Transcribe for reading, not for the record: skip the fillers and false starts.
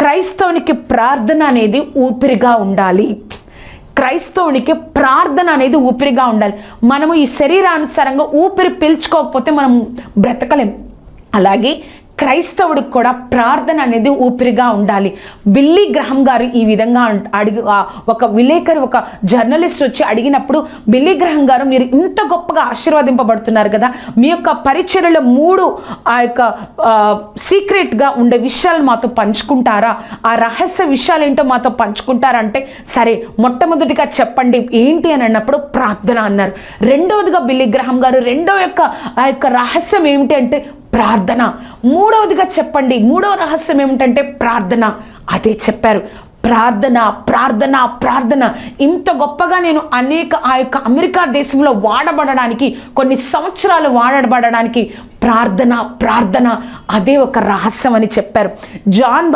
క్రైస్తవునికి ప్రార్థన అనేది ఊపిరిగా ఉండాలి. క్రైస్తవునికి ప్రార్థన అనేది ఊపిరిగా ఉండాలి. మనము ఈ శరీరానుసారంగా ఊపిరి పీల్చుకోకపోతే మనం బ్రతకలేం. అలాగే క్రైస్తవుడికి కూడా ప్రార్థన అనేది ఊపిరిగా ఉండాలి. బిల్లీ గ్రహం గారు ఈ విధంగా ఒక విలేకరి, ఒక జర్నలిస్ట్ వచ్చి అడిగినప్పుడు, బిల్లీ గ్రహం గారు మీరు ఇంత గొప్పగా ఆశీర్వదింపబడుతున్నారు కదా, మీ యొక్క పరిచర్యలో 3 ఆ యొక్క సీక్రెట్గా ఉండే విషయాలు మాతో పంచుకుంటారా, ఆ రహస్య విషయాలు ఏంటో మాతో పంచుకుంటారంటే, సరే మొట్టమొదటిగా చెప్పండి ఏంటి అని అన్నప్పుడు ప్రార్థన అన్నారు. రెండవదిగా బిల్లీ గ్రహం గారు ఆ యొక్క రహస్యం ఏమిటి అంటే ప్రార్థన. మూడవదిగా చెప్పండి, మూడవ రహస్యం ఏమిటంటే ప్రార్థన. అదే చెప్పారు, ప్రార్థన ప్రార్థన ప్రార్థన. ఇంత గొప్పగా నేను ఆ యొక్క అమెరికా దేశంలో వాడబడడానికి, కొన్ని సంవత్సరాలు వాడబడడానికి ప్రార్థన ప్రార్థన అదే ఒక రహస్యం అని చెప్పారు. జాన్